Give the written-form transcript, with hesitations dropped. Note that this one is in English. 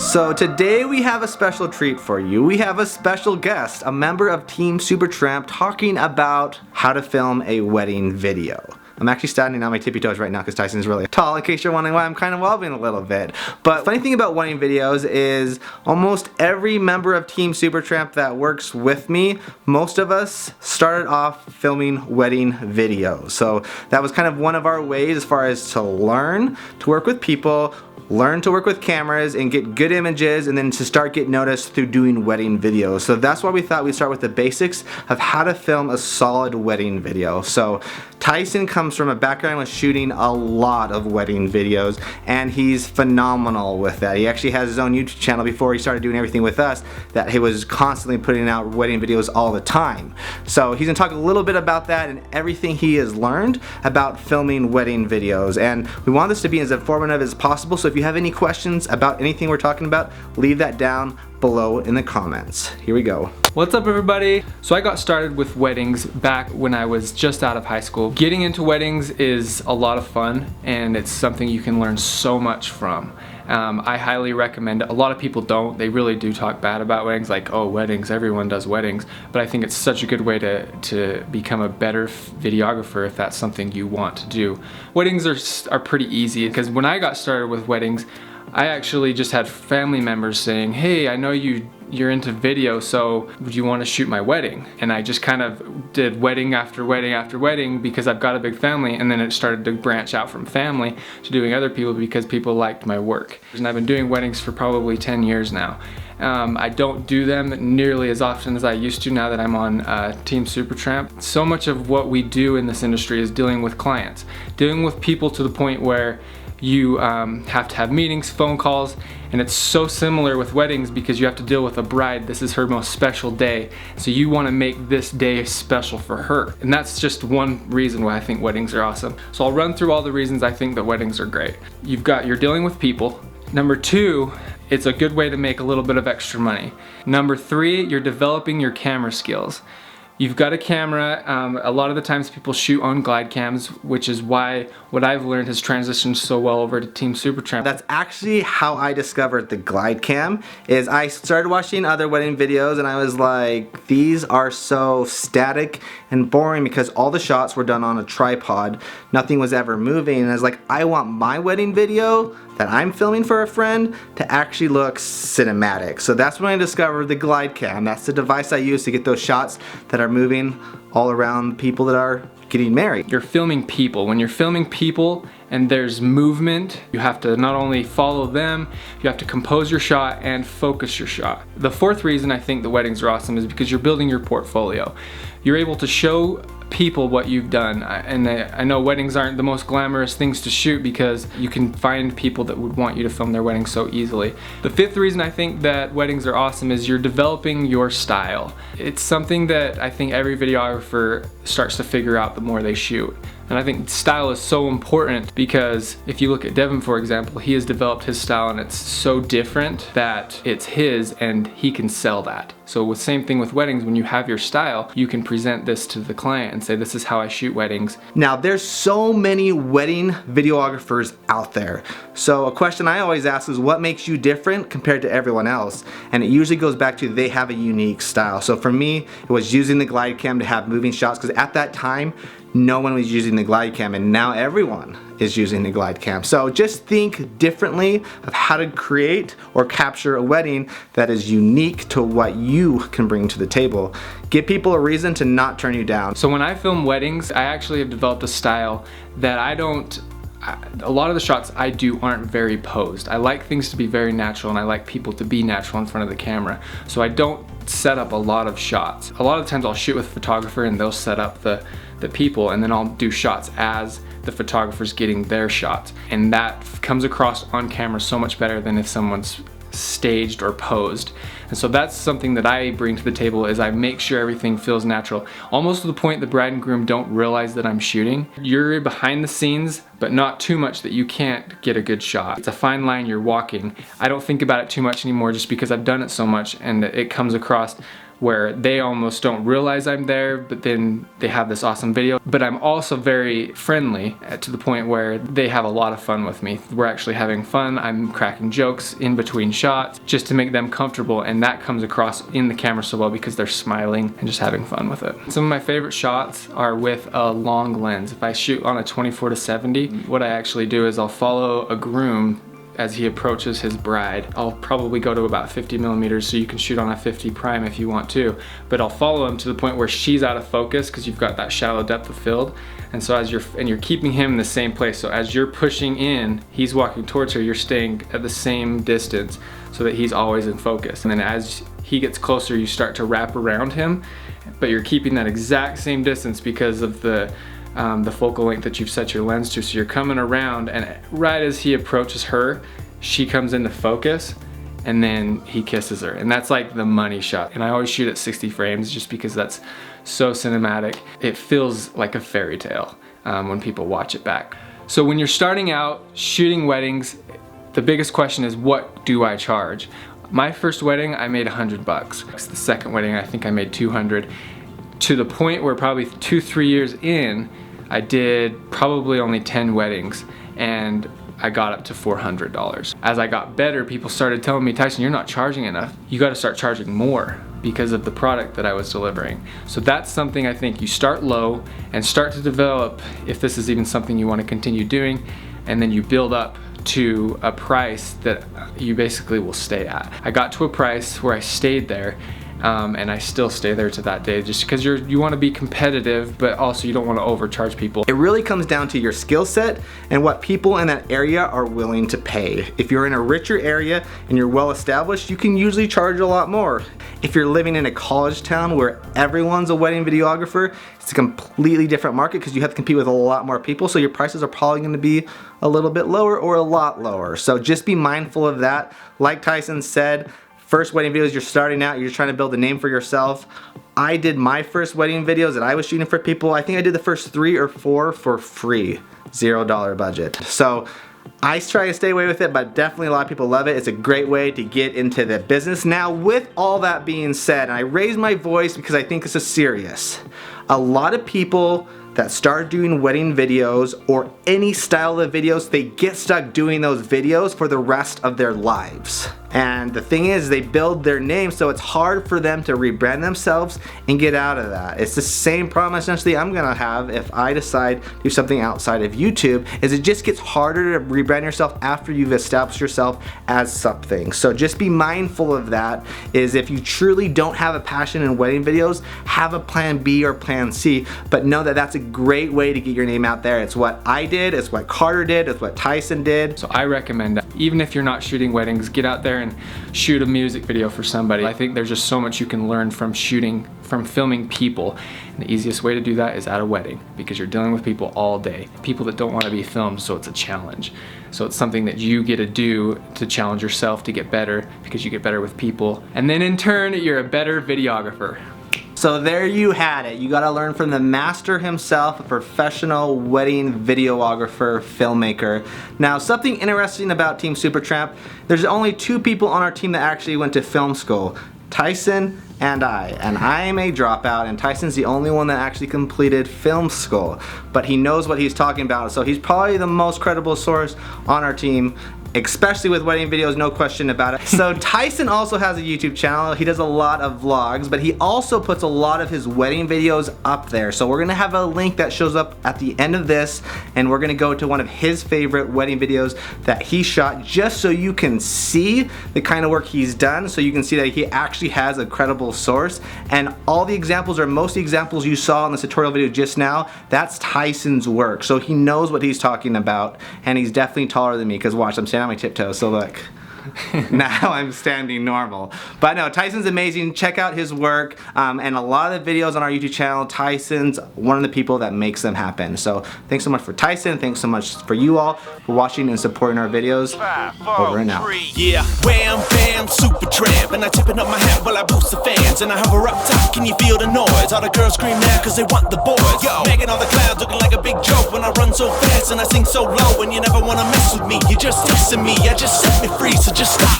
So today we have a special treat for you. We have a special guest, a member of Team Supertramp, talking about how to film a wedding video. I'm actually standing on my tippy toes right now because Tyson's really tall, in case you're wondering why I'm kind of wobbling a little bit. But funny thing about wedding videos is almost every member of Team Supertramp that works with me, most of us started off filming wedding videos. So that was kind of one of our ways as far as to learn to work with people, learn to work with cameras and get good images, and then to start getting noticed through doing wedding videos. So that's why we thought we'd start with the basics of how to film a solid wedding video. So Tyson comes from a background with shooting a lot of wedding videos, and he's phenomenal with that. He actually has his own YouTube channel before he started doing everything with us, that he was constantly putting out wedding videos all the time. So he's gonna talk a little bit about that and everything he has learned about filming wedding videos. And we want this to be as informative as possible, so if you have any questions about anything we're talking about, leave that down below in the comments. Here we go. What's up, everybody? So I got started with weddings back when I was just out of high school. Getting into weddings is a lot of fun, and it's something you can learn so much from. I highly recommend it. A lot of people don't. They really do talk bad about weddings, like, oh, weddings, everyone does weddings. But I think it's such a good way to become a better videographer if that's something you want to do. Weddings are pretty easy, because when I got started with weddings, I actually just had family members saying, hey, I know you're into video, so would you want to shoot my wedding? And I just kind of did wedding after wedding after wedding because I've got a big family, and then it started to branch out from family to doing other people because people liked my work. And I've been doing weddings for probably 10 years now. I don't do them nearly as often as I used to now that I'm on Team Supertramp. So much of what we do in this industry is dealing with clients, dealing with people to the point where you have to have meetings, phone calls, and it's so similar with weddings because you have to deal with a bride. This is her most special day, so you want to make this day special for her. And that's just one reason why I think weddings are awesome. So I'll run through all the reasons I think that weddings are great. You're dealing with people. Number two, it's a good way to make a little bit of extra money. Number three, you're developing your camera skills. You've got a camera. A lot of the times people shoot on Glidecams, which is why what I've learned has transitioned so well over to Team Supertramp. That's actually how I discovered the Glidecam. Is I started watching other wedding videos and I was like, these are so static and boring because all the shots were done on a tripod. Nothing was ever moving, and I was like, I want my wedding video that I'm filming for a friend to actually look cinematic. So that's when I discovered the Glidecam. That's the device I use to get those shots that are moving all around people that are getting married. You're filming people. When you're filming people and there's movement, you have to not only follow them, you have to compose your shot and focus your shot. The fourth reason I think the weddings are awesome is because you're building your portfolio. You're able to show people what you've done, and I know weddings aren't the most glamorous things to shoot because you can find people that would want you to film their wedding so easily. The fifth reason I think that weddings are awesome is you're developing your style. It's something that I think every videographer starts to figure out the more they shoot. And I think style is so important because if you look at Devin, for example, he has developed his style and it's so different that it's his and he can sell that. So the same thing with weddings, when you have your style, you can present this to the client and say, this is how I shoot weddings. Now, there's so many wedding videographers out there. So a question I always ask is, what makes you different compared to everyone else? And it usually goes back to they have a unique style. So for me, it was using the Glidecam to have moving shots, because at that time, no one was using the Glidecam, and now everyone is using the Glidecam. So just think differently of how to create or capture a wedding that is unique to what you can bring to the table. Give people a reason to not turn you down. So when I film weddings, I actually have developed a style that a lot of the shots I do aren't very posed. I like things to be very natural, and I like people to be natural in front of the camera. So I don't set up a lot of shots. A lot of the times I'll shoot with a photographer and they'll set up the people, and then I'll do shots as the photographer's getting their shots. And that comes across on camera so much better than if someone's staged or posed. And so that's something that I bring to the table, is I make sure everything feels natural. Almost to the point the bride and groom don't realize that I'm shooting. You're behind the scenes, but not too much that you can't get a good shot. It's a fine line you're walking. I don't think about it too much anymore just because I've done it so much, and it comes across where they almost don't realize I'm there, but then they have this awesome video. But I'm also very friendly to the point where they have a lot of fun with me. We're actually having fun. I'm cracking jokes in between shots just to make them comfortable, and that comes across in the camera so well because they're smiling and just having fun with it. Some of my favorite shots are with a long lens. If I shoot on a 24-70, what I actually do is I'll follow a groom as he approaches his bride. I'll probably go to about 50 millimeters, so you can shoot on a 50 prime if you want to, but I'll follow him to the point where she's out of focus because you've got that shallow depth of field. And so you're keeping him in the same place. So as you're pushing in, he's walking towards her, you're staying at the same distance so that he's always in focus. And then as he gets closer, you start to wrap around him, but you're keeping that exact same distance because of the focal length that you've set your lens to. So you're coming around, and right as he approaches her, she comes into focus, and then he kisses her. And that's like the money shot. And I always shoot at 60 frames just because that's so cinematic. It feels like a fairy tale when people watch it back. So when you're starting out shooting weddings, the biggest question is, what do I charge? My first wedding, I made $100. The second wedding, I think I made 200. To the point where probably 2-3 years in, I did probably only 10 weddings, and I got up to $400. As I got better, people started telling me, Tyson, you're not charging enough. You gotta start charging more because of the product that I was delivering. So that's something I think you start low and start to develop if this is even something you wanna continue doing, and then you build up to a price that you basically will stay at. I got to a price where I stayed there, and I still stay there to that day, just because you want to be competitive, but also you don't want to overcharge people. It really comes down to your skill set and what people in that area are willing to pay. If you're in a richer area and you're well established, you can usually charge a lot more. If you're living in a college town where everyone's a wedding videographer, it's a completely different market because you have to compete with a lot more people, so your prices are probably going to be a little bit lower or a lot lower. So just be mindful of that. Like Tyson said, first wedding videos, you're starting out, you're trying to build a name for yourself. I did my first wedding videos that I was shooting for people. I think I did the first 3 or 4 for free, $0 budget. So I try to stay away with it, but definitely a lot of people love it. It's a great way to get into the business. Now, with all that being said, and I raise my voice because I think this is serious, a lot of people that start doing wedding videos or any style of videos, they get stuck doing those videos for the rest of their lives. And the thing is, they build their name, so it's hard for them to rebrand themselves and get out of that. It's the same problem essentially I'm gonna have if I decide to do something outside of YouTube, is it just gets harder to rebrand yourself after you've established yourself as something. So just be mindful of that, is if you truly don't have a passion in wedding videos, have a plan B or plan C, but know that that's a great way to get your name out there. It's what I did, it's what Carter did, it's what Tyson did. So I recommend that even if you're not shooting weddings, get out there and shoot a music video for somebody. I think there's just so much you can learn from filming people. And the easiest way to do that is at a wedding, because you're dealing with people all day. People that don't want to be filmed, so it's a challenge. So it's something that you get to do to challenge yourself to get better, because you get better with people. And then in turn, you're a better videographer. So there you had it. You gotta learn from the master himself, a professional wedding videographer, filmmaker. Now, something interesting about Team Supertramp, there's only 2 people on our team that actually went to film school, Tyson and I. And I am a dropout, and Tyson's the only one that actually completed film school. But he knows what he's talking about, so he's probably the most credible source on our team, especially with wedding videos, no question about it. So Tyson also has a YouTube channel. He does a lot of vlogs, but he also puts a lot of his wedding videos up there. So we're gonna have a link that shows up at the end of this, and we're gonna go to one of his favorite wedding videos that he shot, just so you can see the kind of work he's done, so you can see that he actually has a credible source. And all the examples, or most of the examples you saw in the tutorial video just now, that's Tyson's work. So he knows what he's talking about, and he's definitely taller than me, because watch, I'm standing on my tiptoes, so look. Now I'm standing normal. But no, Tyson's amazing. Check out his work, and a lot of the videos on our YouTube channel, Tyson's one of the people that makes them happen. So thanks so much for Tyson. Thanks so much for you all for watching and supporting our videos. 5, 4, over and out. 3. Yeah, wham, bam, super tramp, and I tipping up my hat while I boost the fans, and I hover up top. Can you feel the noise? All the girls scream now cause they want the boys. Yo, making all the clouds looking like a big joke when I run so fast and I sing so low, and you never wanna mess with me. You're just testing me, I just set me free, so just stop.